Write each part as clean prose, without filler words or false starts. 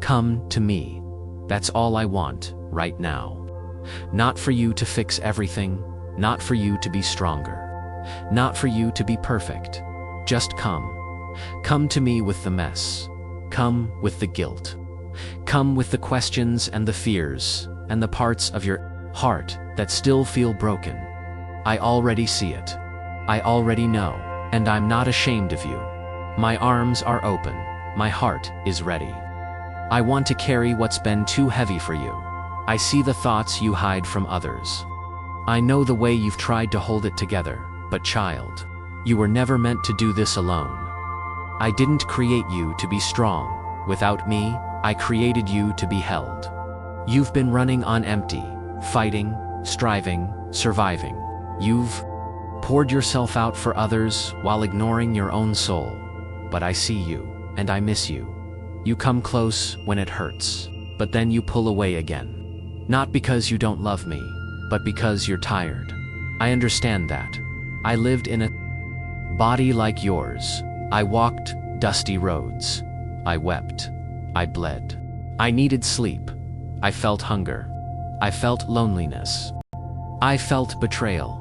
Come to me. That's all I want, right now. Not for you to fix everything, not for you to be stronger, not for you to be perfect. Just come. Come to me with the mess. Come with the guilt. Come with the questions and the fears, and the parts of your heart that still feel broken. I already see it. I already know, and I'm not ashamed of you. My arms are open. My heart is ready. I want to carry what's been too heavy for you. I see the thoughts you hide from others. I know the way you've tried to hold it together, but child, you were never meant to do this alone. I didn't create you to be strong. Without me, I created you to be held. You've been running on empty, fighting, striving, surviving. You've poured yourself out for others while ignoring your own soul. But I see you, and I miss you. You come close when it hurts, but then you pull away again. Not because you don't love me, but because you're tired. I understand that. I lived in a body like yours. I walked dusty roads. I wept. I bled. I needed sleep. I felt hunger. I felt loneliness. I felt betrayal.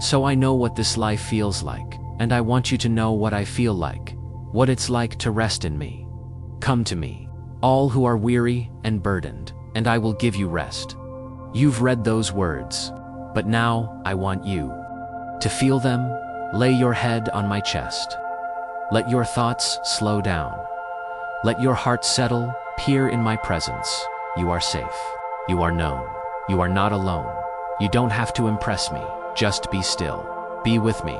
So I know what this life feels like, and I want you to know what I feel like, what it's like to rest in me. Come to me, all who are weary and burdened, and I will give you rest. You've read those words, but now I want you to feel them. Lay your head on my chest. Let your thoughts slow down. Let your heart settle. Peer in my presence. You are safe. You are known. You are not alone. You don't have to impress me. Just be still. Be with me.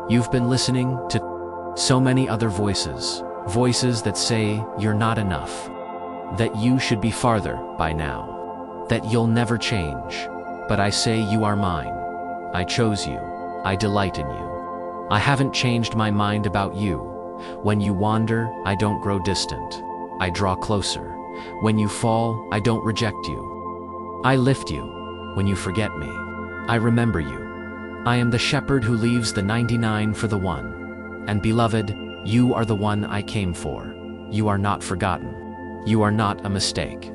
You've been listening to so many other voices, voices that say you're not enough, that you should be farther by now, that you'll never change. But I say you are mine. I chose you. I delight in you. I haven't changed my mind about you. When you wander, I don't grow distant. I draw closer. When you fall, I don't reject you. I lift you. When you forget me, I remember you. I am the shepherd who leaves the 99 for the one. And beloved, you are the one I came for. You are not forgotten. You are not a mistake.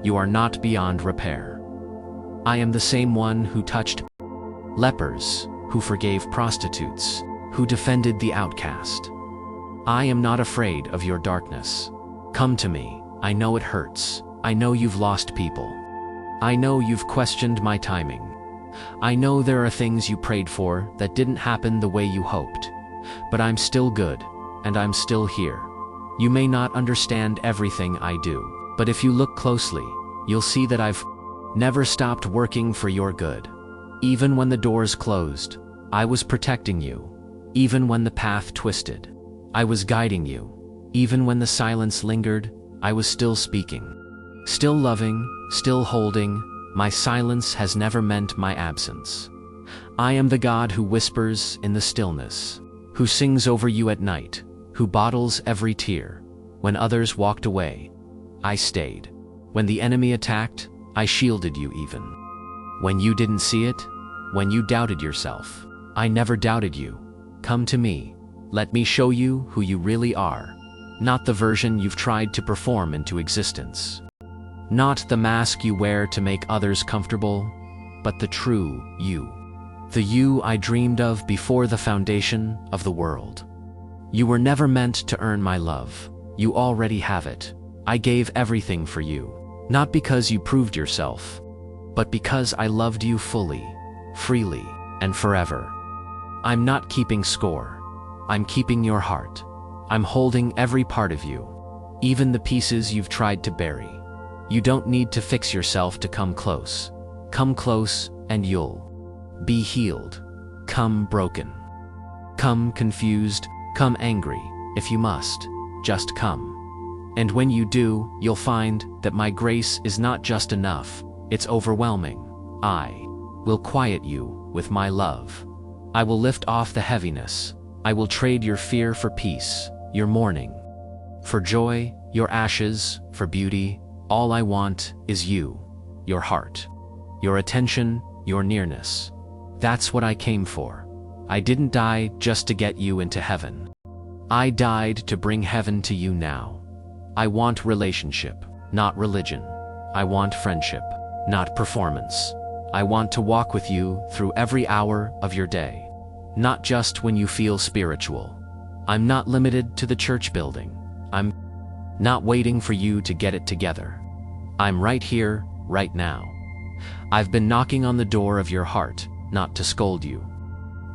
You are not beyond repair. I am the same one who touched lepers, who forgave prostitutes, who defended the outcast. I am not afraid of your darkness. Come to me. I know it hurts. I know you've lost people. I know you've questioned my timing. I know there are things you prayed for that didn't happen the way you hoped. But I'm still good, and I'm still here. You may not understand everything I do, but if you look closely, you'll see that I've never stopped working for your good. Even when the doors closed, I was protecting you. Even when the path twisted, I was guiding you. Even when the silence lingered, I was still speaking. Still loving, still holding. My silence has never meant my absence. I am the God who whispers in the stillness, who sings over you at night, who bottles every tear. When others walked away, I stayed. When the enemy attacked, I shielded you even. When you didn't see it, when you doubted yourself, I never doubted you. Come to me. Let me show you who you really are. Not the version you've tried to perform into existence. Not the mask you wear to make others comfortable, but the true you. The you I dreamed of before the foundation of the world. You were never meant to earn my love. You already have it. I gave everything for you. Not because you proved yourself, but because I loved you fully, freely, and forever. I'm not keeping score. I'm keeping your heart. I'm holding every part of you, even the pieces you've tried to bury. You don't need to fix yourself to come close. Come close and you'll be healed. Come broken. Come confused. Come angry, if you must. Just come. And when you do, you'll find that my grace is not just enough, it's overwhelming. I will quiet you with my love. I will lift off the heaviness. I will trade your fear for peace, your mourning for joy, your ashes for beauty. All I want is you, your heart, your attention, your nearness. That's what I came for. I didn't die just to get you into heaven. I died to bring heaven to you now. I want relationship, not religion. I want friendship, not performance. I want to walk with you through every hour of your day, not just when you feel spiritual. I'm not limited to the church building. I'm not waiting for you to get it together. I'm right here, right now. I've been knocking on the door of your heart, not to scold you,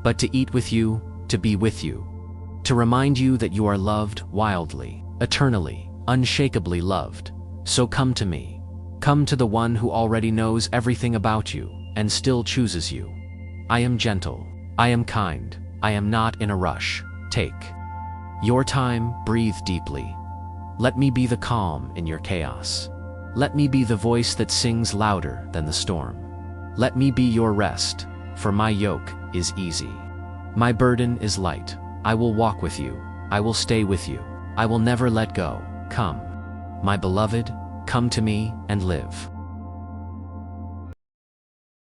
but to eat with you, to be with you, to remind you that you are loved wildly, eternally, unshakably loved. So come to me. Come to the one who already knows everything about you and still chooses you. I am gentle. I am kind. I am not in a rush. Take your time, breathe deeply. Let me be the calm in your chaos. Let me be the voice that sings louder than the storm. Let me be your rest, for my yoke is easy. My burden is light. I will walk with you. I will stay with you. I will never let go. Come, my beloved, come to me and live.